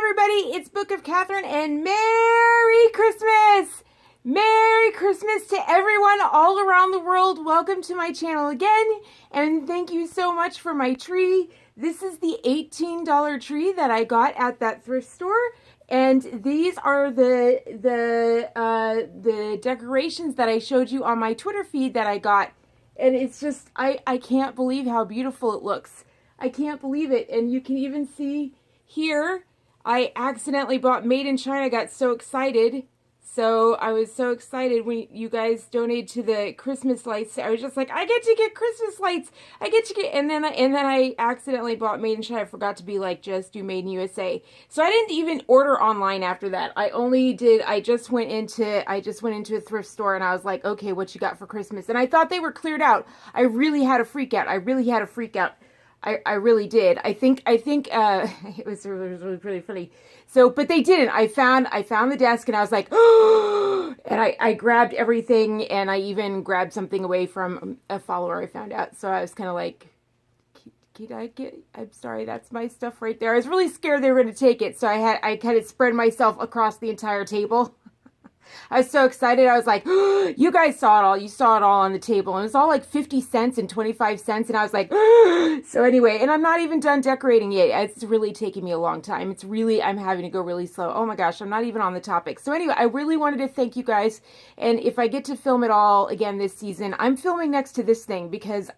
everybody, it's Book of Katherine and Merry Christmas! Merry Christmas to everyone all around the world. Welcome to my channel again, and thank you so much for my tree. This is the $18 tree that I got at that thrift store, and these are the decorations that I showed you on my Twitter feed that I got, and it's just, I can't believe how beautiful it looks. I can't believe it, and you can even see here, I accidentally bought Made in China. I got so excited. So I was so excited when you guys donated to the Christmas lights. I was just like, I get to get Christmas lights. I get to get, and then I accidentally bought Made in China. I forgot to be like, just do Made in USA. So I didn't even order online after that. I just went into a thrift store and I was like, okay, what you got for Christmas? And I thought they were cleared out. I really had a freak out. I really did. I think it was really funny. So, but they didn't. I found the desk and I was like, oh, and I grabbed everything, and I even grabbed something away from a follower I found out. So I was kind of like, I'm sorry, that's my stuff right there. I was really scared they were going to take it. So I kind of spread myself across the entire table. I was so excited. I was like, oh, you guys saw it all. You saw it all on the table. And it was all like 50 cents and 25 cents. And I was like, oh. So anyway, and I'm not even done decorating yet. It's really taking me a long time. I'm having to go really slow. Oh my gosh, I'm not even on the topic. So anyway, I really wanted to thank you guys. And if I get to film it all again this season, I'm filming next to this thing because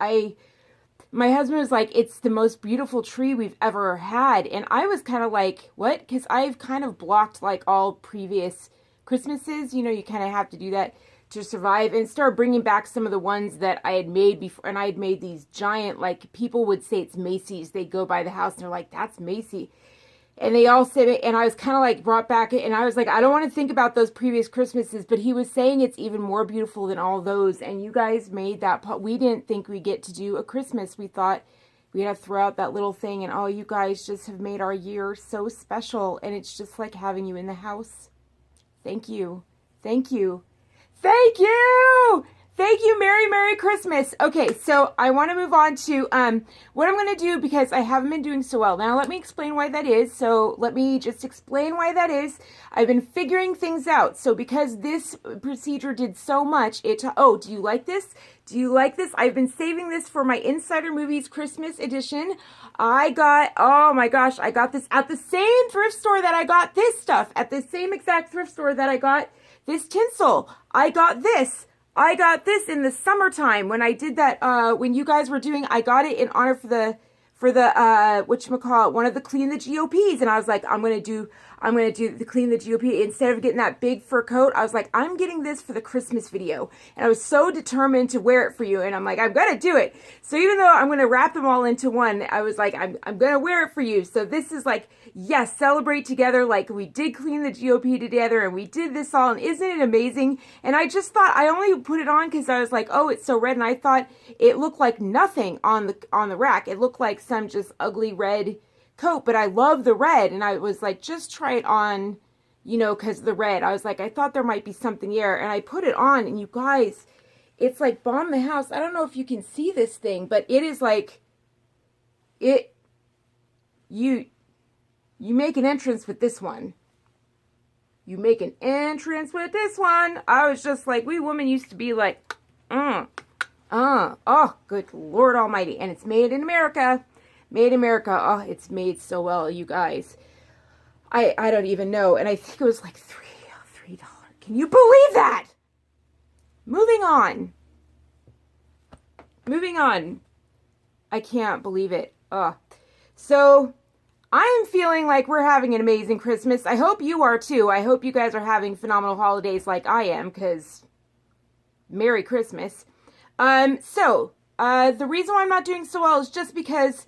my husband was like, it's the most beautiful tree we've ever had. And I was kind of like, what? Because I've kind of blocked like all previous Christmases, you kind of have to do that to survive, and start bringing back some of the ones that I had made before. And I had made these giant, like, people would say it's Macy's. They go by the house and they're like, that's Macy. And they all said it, and I was kind of like brought back, and I was like, I don't want to think about those previous Christmases, but he was saying it's even more beautiful than all those. And you guys made that, we didn't think we'd get to do a Christmas. We thought we'd have to throw out that little thing, and oh, you guys just have made our year so special, and it's just like having you in the house. Thank you. Thank you. Thank you. Thank you. Merry Christmas. Okay, so I want to move on to what I'm going to do because I haven't been doing so well. Now, let me explain why that is. So let me just explain why that is. I've been figuring things out. So because this procedure did so much, oh, do you like this? Do you like this? I've been saving this for my Insider Movies Christmas edition. Oh my gosh, I got this at the same thrift store that I got this stuff. At the same exact thrift store that I got this tinsel. I got this in the summertime when I did that, when you guys were doing, I got it in honor for the whatchamacallit, one of the Clean the GOPs. And I was like, I'm going to do the Clean the GOP. Instead of getting that big fur coat, I was like, I'm getting this for the Christmas video. And I was so determined to wear it for you. And I'm like, I'm going to do it. So even though I'm going to wrap them all into one, I was like, I'm going to wear it for you. So this is like, yes, celebrate together. Like we did Clean the GOP together and we did this all. And isn't it amazing? And I just thought, I only put it on because I was like, oh, it's so red. And I thought it looked like nothing on the rack. It looked like some just ugly red coat, but I love the red, and I was like, just try it on, because the red. I was like, I thought there might be something there, and I put it on, and you guys, it's like bomb the house. I don't know if you can see this thing, but it is like, you make an entrance with this one. You make an entrance with this one. I was just like, we women used to be like, oh, good Lord Almighty, and it's made in America. Made in America. Oh, it's made so well, you guys. I don't even know. And I think it was like $3. Can you believe that? Moving on. I can't believe it. So I'm feeling like we're having an amazing Christmas. I hope you are too. I hope you guys are having phenomenal holidays like I am, because Merry Christmas. The reason why I'm not doing so well is just because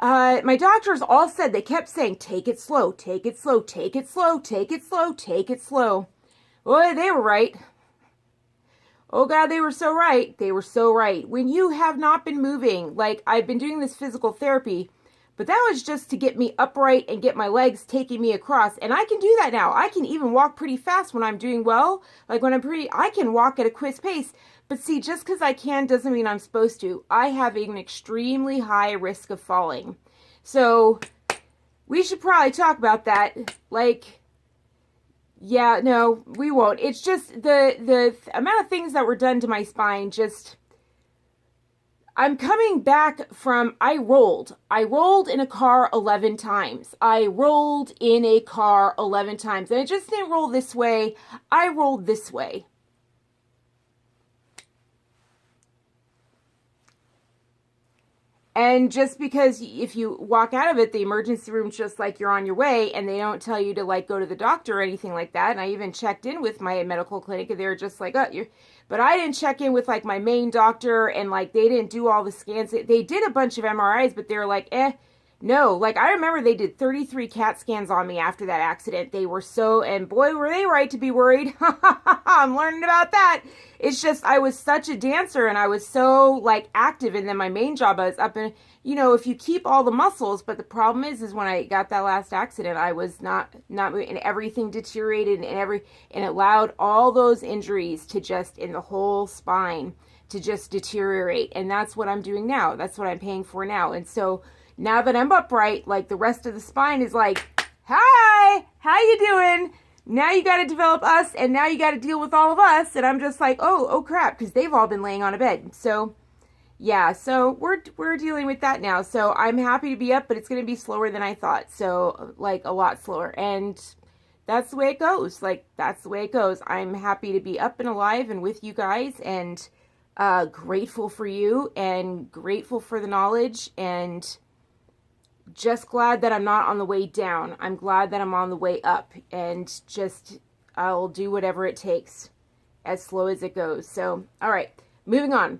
my doctors all said, they kept saying, take it slow, take it slow, take it slow, take it slow, take it slow. Boy, they were right. Oh God, they were so right. They were so right. When you have not been moving, like I've been doing this physical therapy, but that was just to get me upright and get my legs taking me across. And I can do that now. I can even walk pretty fast when I'm doing well. Like when I can walk at a quick pace. But see, just because I can doesn't mean I'm supposed to. I have an extremely high risk of falling. So we should probably talk about that. Like, yeah, no, we won't. It's just the amount of things that were done to my spine. Just, I'm coming back from, I rolled. I rolled in a car 11 times. I rolled in a car 11 times. And I just didn't roll this way. I rolled this way. And just because if you walk out of it, the emergency room's just like you're on your way, and they don't tell you to like go to the doctor or anything like that. And I even checked in with my medical clinic, and they were just like, oh, you're, but I didn't check in with like my main doctor, and like they didn't do all the scans. They did a bunch of MRIs, but they were like, no. Like I remember they did 33 CAT scans on me after that accident. They were so, and boy, were they right to be worried. I'm learning about that. It's just, I was such a dancer and I was so like active. And then my main job, I was up in, you know, if you keep all the muscles, but the problem is when I got that last accident, I was not and everything deteriorated and it allowed all those injuries to just, in the whole spine, to just deteriorate. And that's what I'm doing now. That's what I'm paying for now. And so now that I'm upright, like the rest of the spine is like, hi, how you doing? Now you got to develop us, and now you got to deal with all of us. And I'm just like, oh crap, because they've all been laying on a bed. So yeah, so we're dealing with that now. So I'm happy to be up, but it's going to be slower than I thought. So like a lot slower. And that's the way it goes. Like that's the way it goes. I'm happy to be up and alive and with you guys, and grateful for you and grateful for the knowledge, and just glad that I'm not on the way down. I'm glad that I'm on the way up, and just, I'll do whatever it takes as slow as it goes. So, all right, moving on.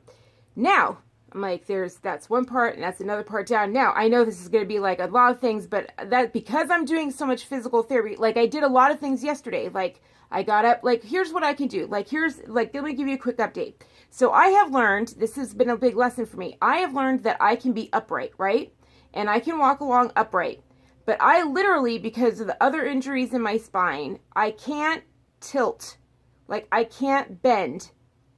Now, I'm like, that's one part and that's another part down. Now, I know this is going to be like a lot of things, but that because I'm doing so much physical therapy, like I did a lot of things yesterday. Like I got up, like, here's what I can do. Like, let me give you a quick update. So I have learned, this has been a big lesson for me. I have learned that I can be upright, right? And I can walk along upright. But I literally, because of the other injuries in my spine, I can't tilt. Like, I can't bend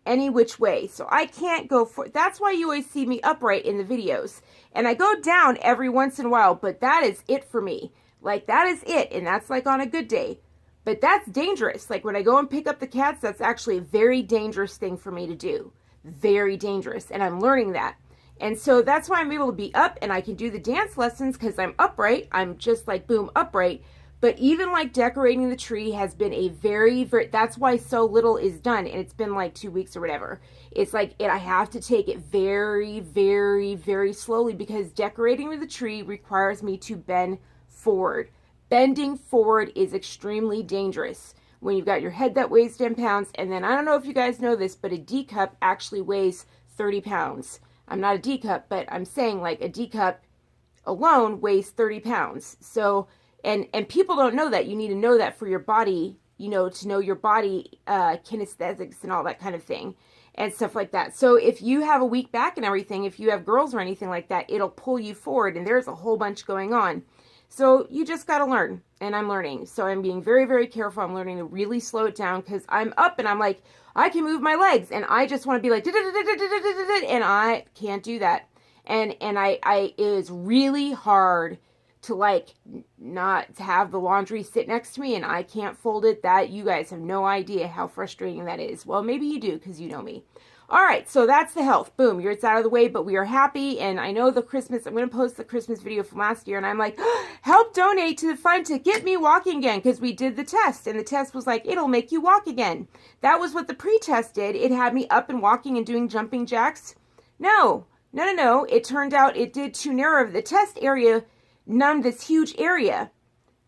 any which way. So I can't go for, that's why you always see me upright in the videos. And I go down every once in a while, but that is it for me. Like, that is it. And that's like on a good day. But that's dangerous. Like, when I go and pick up the cats, that's actually a very dangerous thing for me to do. Very dangerous. And I'm learning that. And so that's why I'm able to be up and I can do the dance lessons because I'm upright. I'm just like, boom, upright. But even like decorating the tree has been a very, that's why so little is done. And it's been like 2 weeks or whatever. It's like, I have to take it very, very, very slowly because decorating the tree requires me to bend forward. Bending forward is extremely dangerous when you've got your head that weighs 10 pounds. And then I don't know if you guys know this, but a D cup actually weighs 30 pounds. I'm not a D cup, but I'm saying like a D cup alone weighs 30 pounds. So, and people don't know that. You need to know that for your body, you know, to know your body kinesthetics and all that kind of thing and stuff like that. So if you have a weak back and everything, if you have girls or anything like that, it'll pull you forward and there's a whole bunch going on. So you just got to learn, and I'm learning. So I'm being very, very careful. I'm learning to really slow it down because I'm up and I'm like, I can move my legs and I just want to be like, and I can't do that. And it is really hard to like not have the laundry sit next to me and I can't fold it. That you guys have no idea how frustrating that is. Well, maybe you do because you know me. All right, so that's the health. Boom, it's out of the way, but we are happy. And I know the Christmas, I'm going to post the Christmas video from last year. And I'm like, help donate to the fund to get me walking again because we did the test. And the test was like, it'll make you walk again. That was what the pre-test did. It had me up and walking and doing jumping jacks. No. It turned out it did too narrow. The test area numbed this huge area.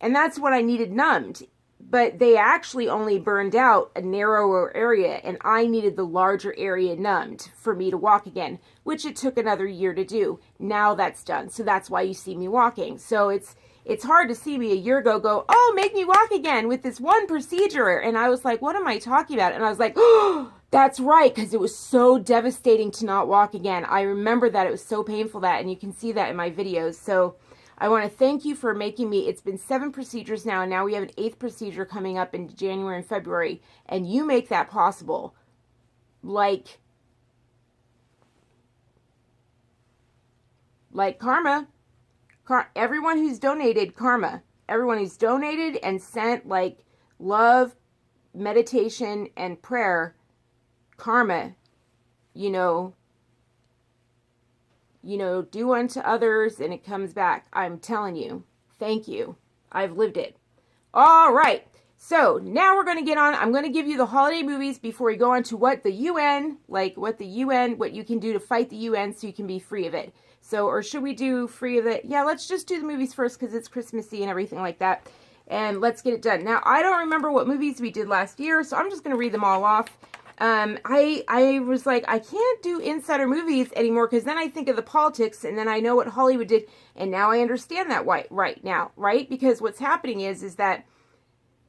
And that's what I needed numbed. But they actually only burned out a narrower area, and I needed the larger area numbed for me to walk again, which it took another year to do. Now that's done, so that's why you see me walking. So it's hard to see me a year ago go, oh, make me walk again with this one procedure. And I was like, what am I talking about? And I was like, oh, that's right, because it was so devastating to not walk again. I remember that it was so painful that, and you can see that in my videos. So I want to thank you for making me, it's been 7 procedures now, and now we have an 8th procedure coming up in January and February, and you make that possible. Like karma. Everyone who's donated, karma. Everyone who's donated and sent like love, meditation, and prayer, karma, you know, do unto others and it comes back. I'm telling you. Thank you. I've lived it. All right. So now we're going to get on. I'm going to give you the holiday movies before we go on to what you can do to fight the UN so you can be free of it. So, or should we do free of it? Yeah, let's just do the movies first because it's Christmassy and everything like that. And let's get it done. Now, I don't remember what movies we did last year, so I'm just going to read them all off. I was like, I can't do insider movies anymore because then I think of the politics and then I know what Hollywood did. And now I understand that right now, right? Because what's happening is that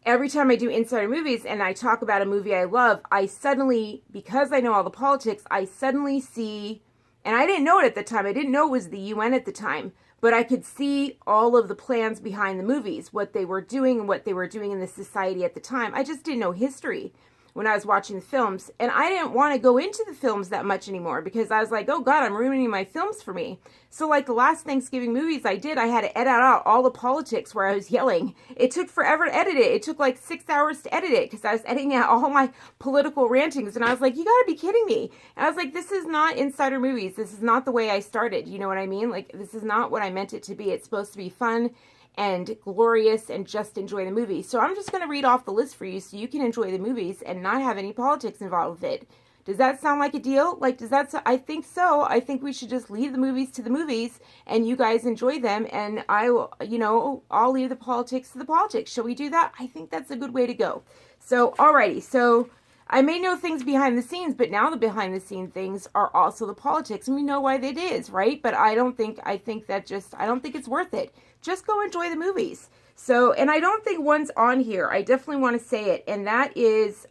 every time I do insider movies and I talk about a movie I love, I suddenly, because I know all the politics, I suddenly see, and I didn't know it at the time. I didn't know it was the UN at the time, but I could see all of the plans behind the movies, what they were doing and what they were doing in the society at the time. I just didn't know history when I was watching the films, and I didn't want to go into the films that much anymore because I was like, oh God, I'm ruining my films for me. So like the last Thanksgiving movies I did, I had to edit out all the politics where I was yelling. It took forever to edit it. It took like 6 hours to edit it because I was editing out all my political rantings, and I was like, you gotta be kidding me. And I was like, this is not insider movies. This is not the way I started. You know what I mean? Like, this is not what I meant it to be. It's supposed to be fun and glorious and just enjoy the movie. So I'm just going to read off the list for you so you can enjoy the movies and not have any politics involved with it. Does that sound like a deal? Like, I think so. I think we should just leave the movies to the movies and you guys enjoy them, and I will, I'll leave the politics to the politics. Shall we do that? I think that's a good way to go. So, alrighty. So I may know things behind the scenes, but now the behind the scene things are also the politics, and we know why that is, right? But I don't think it's worth it. Just go enjoy the movies. So, and I don't think one's on here. I definitely want to say it, and that is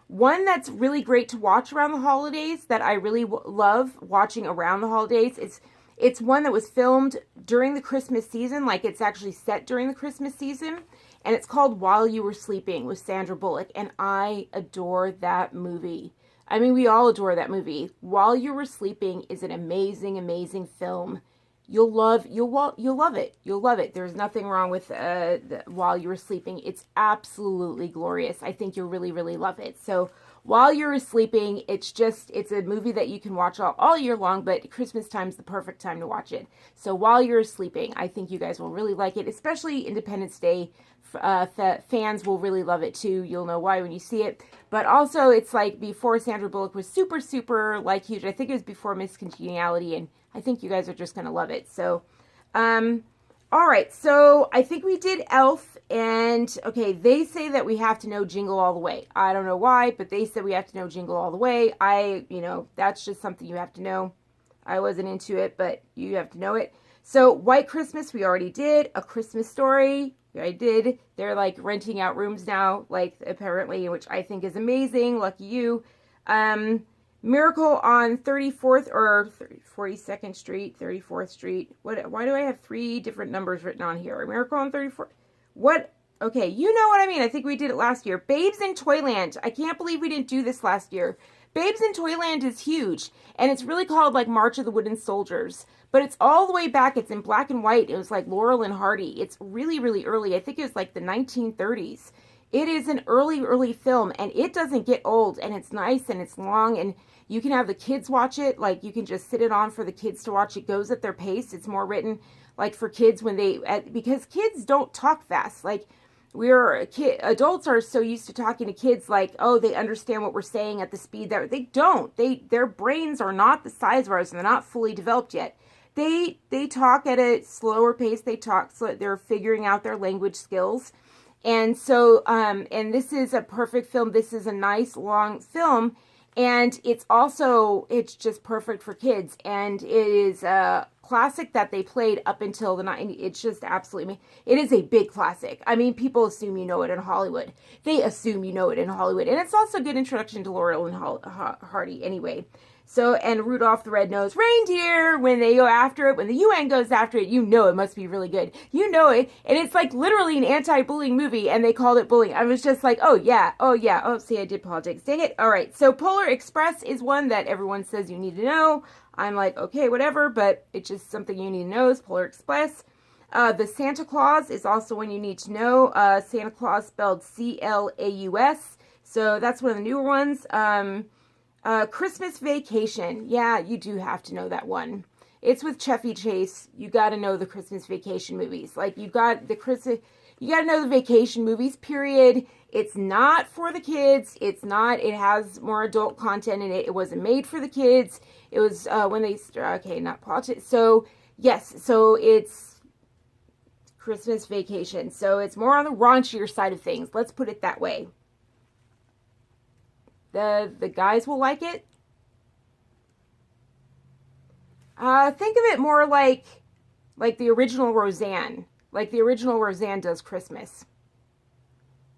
one that's really great to watch around the holidays that I really love watching around the holidays. It's one that was filmed during the Christmas season, like it's actually set during the Christmas season. And it's called While You Were Sleeping with Sandra Bullock. And I adore that movie. I mean, we all adore that movie. While You Were Sleeping is an amazing, amazing film. You'll love it. You'll love it. There's nothing wrong with While You Were Sleeping. It's absolutely glorious. I think you'll really, really love it. So While You're Sleeping, it's a movie that you can watch all year long, but Christmas time's the perfect time to watch it. So While You're Sleeping, I think you guys will really like it, especially Independence Day. Fans will really love it too. You'll know why when you see it. But also, it's like before Sandra Bullock was super, super like huge. I think it was before Miss Congeniality, and I think you guys are just gonna love it. So, all right. So I think we did Elf, and okay, they say that we have to know Jingle All the Way. I don't know why, but they said we have to know Jingle All the Way. That's just something you have to know. I wasn't into it, but you have to know it. So White Christmas, we already did. A Christmas Story, I did. They're like renting out rooms now, like apparently, which I think is amazing. Lucky you. Miracle on 34th or 42nd Street, 34th Street. Why do I have 3 different numbers written on here? Miracle on 34th. What? Okay, you know what I mean. I think we did it last year. Babes in Toyland. I can't believe we didn't do this last year. Babes in Toyland is huge, and it's really called like March of the Wooden Soldiers, but it's all the way back. It's in black and white. It was like Laurel and Hardy. It's really, really early. I think it was like the 1930s. It is an early, early film, and it doesn't get old, and it's nice, and it's long, and you can have the kids watch it. Like, you can just sit it on for the kids to watch. It goes at their pace. It's more written like for kids because kids don't talk fast. Like, adults are so used to talking to kids like, oh, they understand what we're saying at the speed that they don't. Their brains are not the size of ours, and they're not fully developed yet. They talk at a slower pace. They talk, so they're figuring out their language skills. And so, and this is a perfect film. This is a nice long film, and it's just perfect for kids. And it is a classic that they played up until the 90s. It's just absolutely, it is a big classic. I mean, people assume you know it in Hollywood. They assume you know it in Hollywood. And it's also a good introduction to Laurel and Hardy anyway. So, and Rudolph the Red-Nosed Reindeer, when they go after it, when the UN goes after it, you know it must be really good. You know it. And it's like literally an anti-bullying movie, and they called it bullying. I was just like, oh yeah. Oh, see, I did politics. Dang it. All right. So Polar Express is one that everyone says you need to know. I'm like, okay, whatever, but it's just something you need to know is Polar Express. The Santa Claus is also one you need to know. Santa Claus spelled Claus. So that's one of the newer ones. Christmas Vacation. Yeah, you do have to know that one. It's with Chevy Chase. You got to know the Christmas Vacation movies. Like, you got to know the vacation movies, period. It's not for the kids. It's not, it has more adult content in it. It wasn't made for the kids. It was when they, okay, not politics. So, yes, so it's Christmas Vacation. So it's more on the raunchier side of things. Let's put it that way. The guys will like it. Think of it more like the original Roseanne. Like the original Roseanne does Christmas.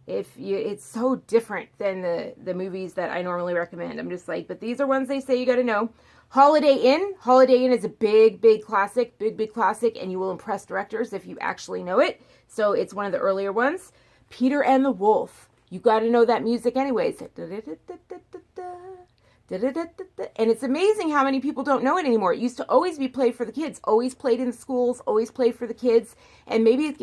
It's so different than the movies that I normally recommend. I'm just like, but these are ones they say you got to know. Holiday Inn. Holiday Inn is a big classic, big classic, and you will impress directors if you actually know it. So it's one of the earlier ones. Peter and the Wolf. You got to know that music anyways. And it's amazing how many people don't know it anymore. It used to always be played for the kids, always played in schools, always played for the kids. And maybe,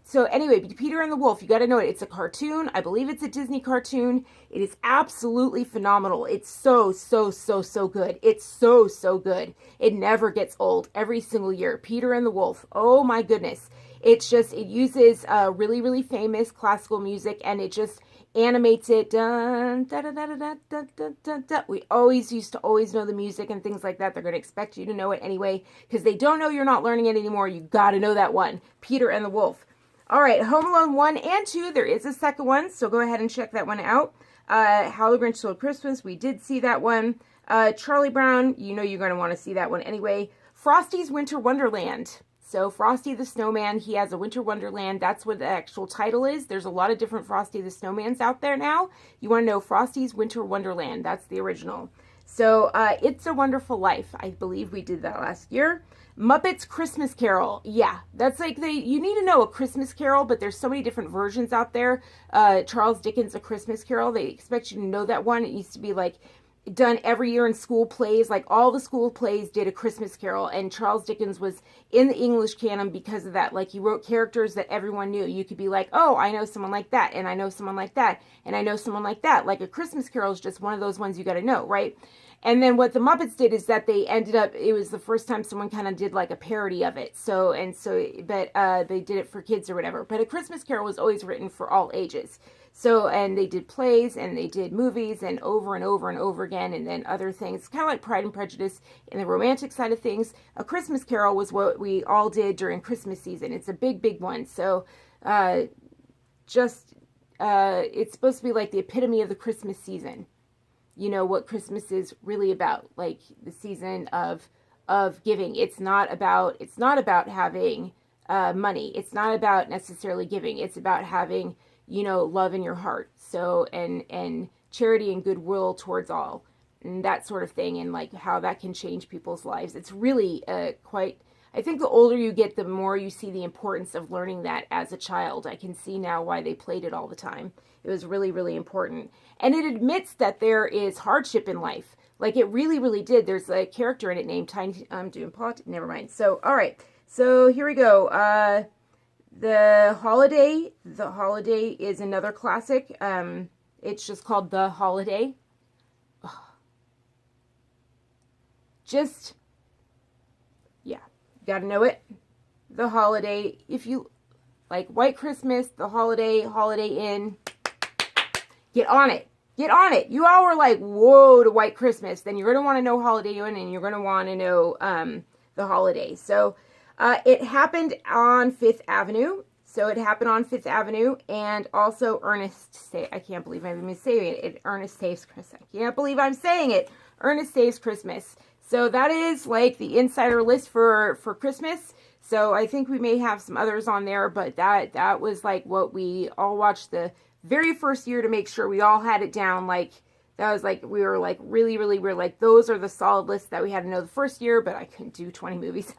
so anyway, Peter and the Wolf, you got to know it. It's a cartoon. I believe it's a Disney cartoon. It is absolutely phenomenal. It's so good. It's so good. It never gets old every single year. Peter and the Wolf. Oh my goodness. It's just, it uses really famous classical music, and it just animates it. Dun, da, da, da, da, da, da, da, da. We always used to always know the music and things like that. They're going to expect you to know it anyway, because they don't know you're not learning it anymore. You got to know that one. Peter and the Wolf. All right, Home Alone 1 and 2. There is a second one, so go ahead and check that one out. How the Grinch Stole Christmas. We did see that one. Charlie Brown. You know you're going to want to see that one anyway. Frosty's Winter Wonderland. So Frosty the Snowman, he has a Winter Wonderland. That's what the actual title is. There's a lot of different Frosty the Snowmans out there now. You want to know Frosty's Winter Wonderland. That's the original. So It's a Wonderful Life. I believe we did that last year. Muppets Christmas Carol. Yeah, that's like you need to know a Christmas Carol, but there's so many different versions out there. Charles Dickens' A Christmas Carol. They expect you to know that one. It used to be like done every year in school plays. Like all the school plays did A Christmas Carol, and Charles Dickens was in the English canon because of that. Like, he wrote characters that everyone knew. You could be like, oh, I know someone like that, and I know someone like that, and I know someone like that. Like, A Christmas Carol is just one of those ones you got to know, right? And then what the Muppets did is that they ended up, it was the first time someone kind of did like a parody of it. But they did it for kids or whatever. But A Christmas Carol was always written for all ages. So, and they did plays and they did movies and over again, and then other things, kind of like Pride and Prejudice in the romantic side of things. A Christmas Carol was what we all did during Christmas season. It's a big one. So, it's supposed to be like the epitome of the Christmas season. You know, what Christmas is really about, like the season of giving. It's not about having money. It's not about necessarily giving. It's about having, you know, love in your heart. So, and charity and goodwill towards all, and that sort of thing, and like how that can change people's lives. It's really quite, I think the older you get, the more you see the importance of learning that as a child. I can see now why they played it all the time. It was really important. And it admits that there is hardship in life. Like, it really did. There's a character in it named Tiny, I'm doing plot, never mind. So, all right. So, here we go. The Holiday is another classic. It's just called The Holiday. Just, yeah, gotta know it. The Holiday. If you like White Christmas, The Holiday, Holiday Inn, get on it. Get on it. You all were like, whoa, to White Christmas. Then you're going to want to know Holiday Inn, and you're going to want to know The Holiday. So it happened on Fifth Avenue. And also I can't believe I'm even saying it. Ernest Saves Christmas. I can't believe I'm saying it. Ernest Saves Christmas. So that is like the insider list for Christmas. So I think we may have some others on there, but that was like what we all watched the very first year to make sure we all had it down. Like, that was like, we were like we were like, those are the solid lists that we had to know the first year, but I couldn't do 20 movies.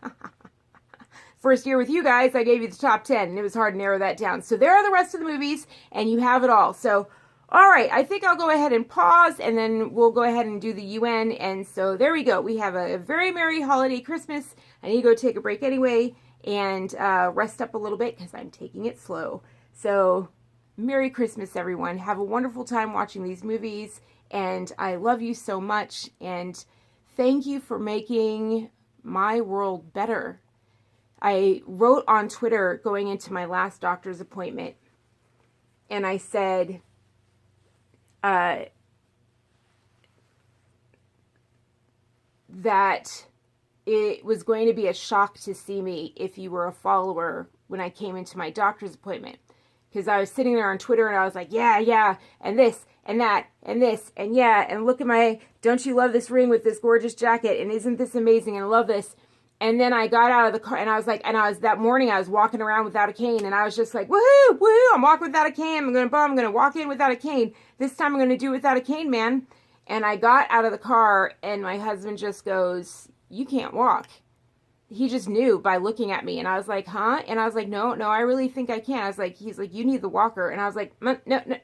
First year with you guys, I gave you the top 10, and it was hard to narrow that down. So there are the rest of the movies, and you have it all. So All right, I think I'll go ahead and pause, and then we'll go ahead and do the UN. And so there we go. We have a very merry holiday Christmas. I need to go take a break anyway and rest up a little bit because I'm taking it slow. So Merry Christmas, everyone. Have a wonderful time watching these movies, and I love you so much, and thank you for making my world better. I wrote on Twitter going into my last doctor's appointment, and I said, that it was going to be a shock to see me if you were a follower when I came into my doctor's appointment. Because I was sitting there on Twitter and I was like, yeah, and this, and that, and this, and yeah, and look at my, don't you love this ring with this gorgeous jacket, and isn't this amazing, and I love this. And then I got out of the car, and I was like, that morning I was walking around without a cane, and I was just like, woohoo, I'm walking without a cane, I'm gonna walk in without a cane. This time I'm gonna do it without a cane, man. And I got out of the car, and my husband just goes, you can't walk. He just knew by looking at me, and I was like, huh? And I was like, no, I really think I can. I was like, he's like, you need the walker. And I was like,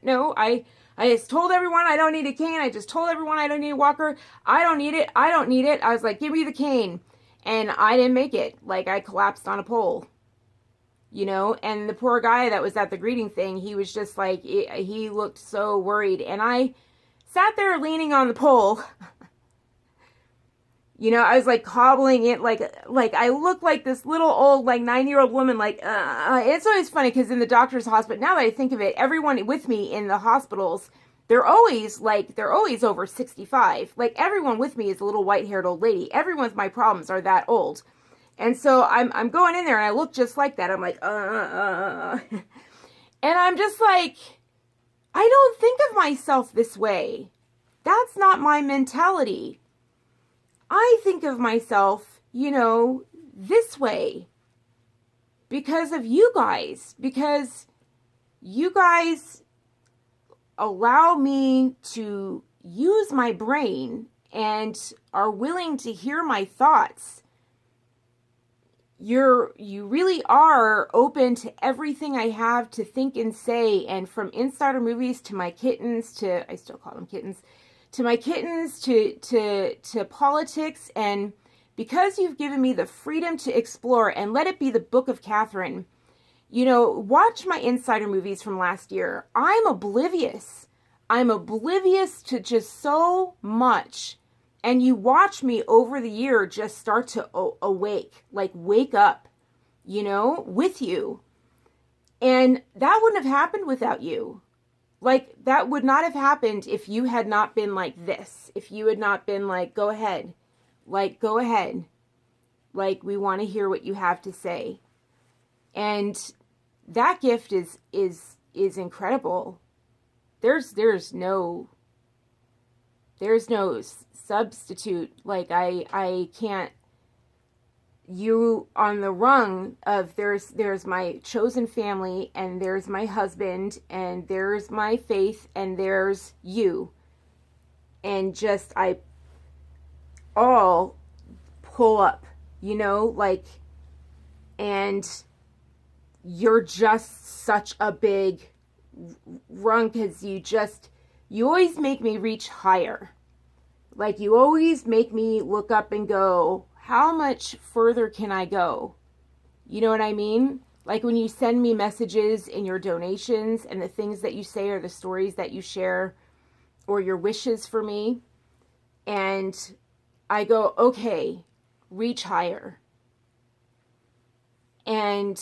no, I just told everyone I don't need a cane. I just told everyone I don't need a walker. I don't need it. I was like, give me the cane. And I didn't make it. Like, I collapsed on a pole, you know? And the poor guy that was at the greeting thing, he was just like, he looked so worried. And I sat there leaning on the pole. You know, I was like cobbling it, like I look like this little old, like 9-year-old woman, like, it's always funny because in the doctor's hospital, now that I think of it, everyone with me in the hospitals, they're always over 65. Like, everyone with me is a little white-haired old lady. Everyone's my problems are that old. And so I'm going in there and I look just like that. I'm like, And I'm just like, I don't think of myself this way. That's not my mentality. I think of myself, you know, this way because of you guys, because you guys allow me to use my brain and are willing to hear my thoughts. You really are open to everything I have to think and say, and from Insider Movies to my kittens to, I still call them kittens, to my kittens, to politics, and because you've given me the freedom to explore, and let it be the Book of Katherine, you know, watch my Insider Movies from last year. I'm oblivious. I'm oblivious to just so much, and you watch me over the year just start to awake, like wake up, you know, with you, and that wouldn't have happened without you. Like, that would not have happened if you had not been like this. If you had not been like, go ahead. Like, go ahead. Like, we want to hear what you have to say. And that gift is incredible. There's no substitute. Like, I can't, you on the rung of there's my chosen family, and there's my husband, and there's my faith, and there's you, and just I all pull up, you know, like, and you're just such a big rung because you always make me reach higher. Like, you always make me look up and go, how much further can I go? You know what I mean? Like, when you send me messages in your donations, and the things that you say or the stories that you share or your wishes for me, and I go, okay, reach higher. And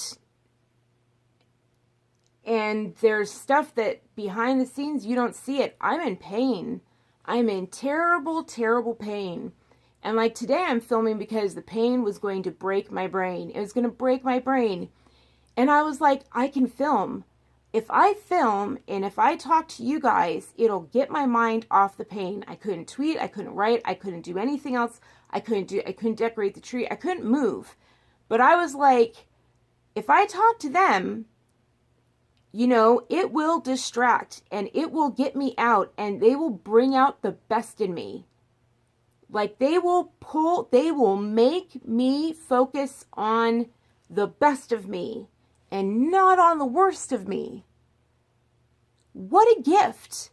there's stuff that behind the scenes you don't see it. I'm in pain. I'm in terrible, terrible pain. And like today I'm filming because the pain was going to break my brain. It was going to break my brain. And I was like, I can film. If I film and if I talk to you guys, it'll get my mind off the pain. I couldn't tweet, I couldn't write, I couldn't do anything else. I couldn't decorate the tree. I couldn't move. But I was like, if I talk to them, you know, it will distract and it will get me out, and they will bring out the best in me. Like, they will make me focus on the best of me and not on the worst of me. What a gift.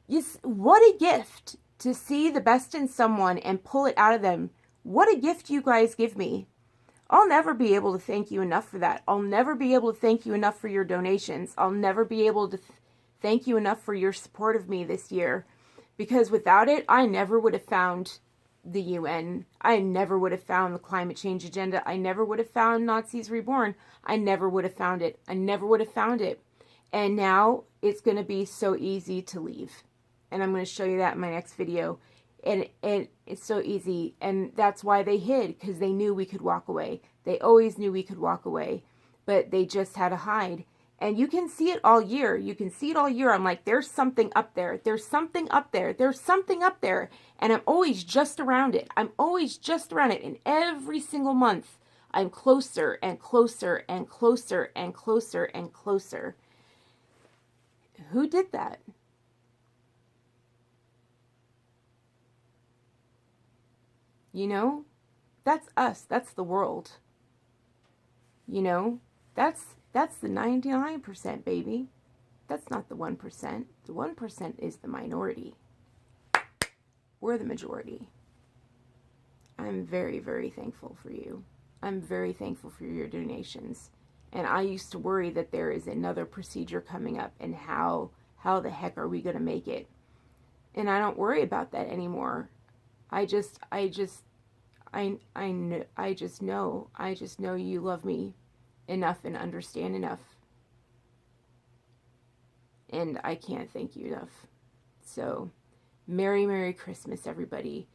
What a gift to see the best in someone and pull it out of them. What a gift you guys give me. I'll never be able to thank you enough for that. I'll never be able to thank you enough for your donations. I'll never be able to thank you enough for your support of me this year. Because without it, I never would have found the UN. I never would have found the climate change agenda. I never would have found Nazis Reborn. I never would have found it. I never would have found it. And now it's going to be so easy to leave. And I'm going to show you that in my next video. And it's so easy. And that's why they hid, because they knew we could walk away. They always knew we could walk away. But they just had to hide. And you can see it all year. You can see it all year. I'm like, there's something up there. There's something up there. There's something up there. And I'm always just around it. I'm always just around it. And every single month, I'm closer and closer and closer and closer and closer. Who did that? You know, that's us. That's the world. You know, that's the 99%, baby. That's not the 1%. The 1% is the minority. We're the majority. I'm very, very thankful for you. I'm very thankful for your donations. And I used to worry that there is another procedure coming up and how the heck are we going to make it? And I don't worry about that anymore. I just know you love me enough and understand enough. And I can't thank you enough. So, Merry, Merry Christmas, everybody.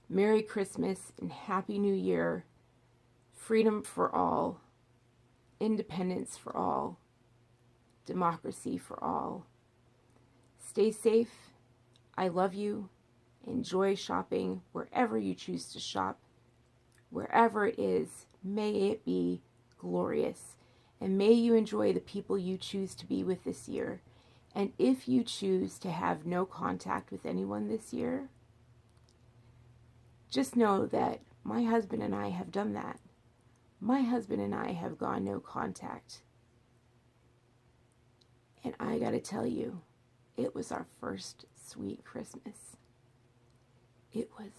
Merry Christmas and Happy New Year. Freedom for all. Independence for all. Democracy for all. Stay safe. I love you. Enjoy shopping wherever you choose to shop. Wherever it is, may it be glorious. And may you enjoy the people you choose to be with this year. And if you choose to have no contact with anyone this year, just know that my husband and I have done that. My husband and I have gone no contact. And I gotta tell you, it was our first sweet Christmas. It was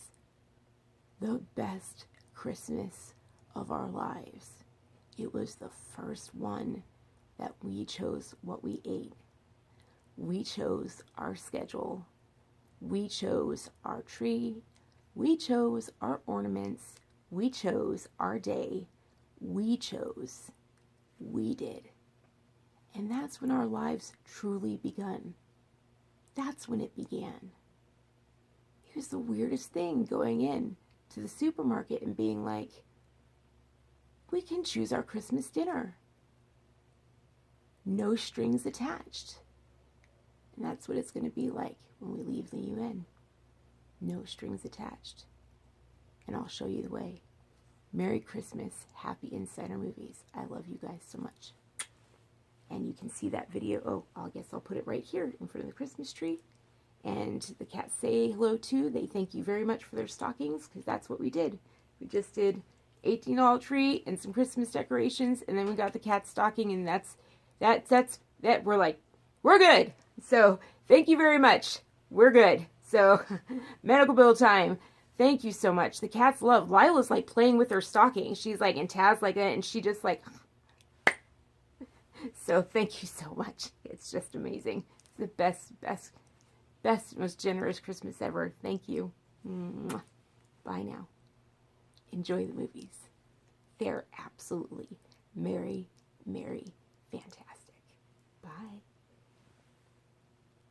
the best Christmas of our lives. It was the first one that we chose what we ate. We chose our schedule. We chose our tree. We chose our ornaments. We chose our day. We chose. We did. And that's when our lives truly begun. That's when it began. It was the weirdest thing going in to the supermarket and being like, we can choose our Christmas dinner. No strings attached. And that's what it's going to be like when we leave the UN. No strings attached. And I'll show you the way. Merry Christmas. Happy Insider Movies. I love you guys so much. And you can see that video. Oh, I guess I'll put it right here in front of the Christmas tree. And the cats say hello too. They thank you very much for their stockings, because that's what we did. We just did $18 tree and some Christmas decorations, and then we got the cat stocking, and that's we're like, we're good. So thank you very much. We're good. So medical bill time. Thank you so much. The cats love. Lila's like playing with her stocking. She's like, and Taz like that, and she just like. So thank you so much. It's just amazing. It's the best, most generous Christmas ever. Thank you. Mwah. Bye now. Enjoy the movies. They're absolutely merry, merry, fantastic.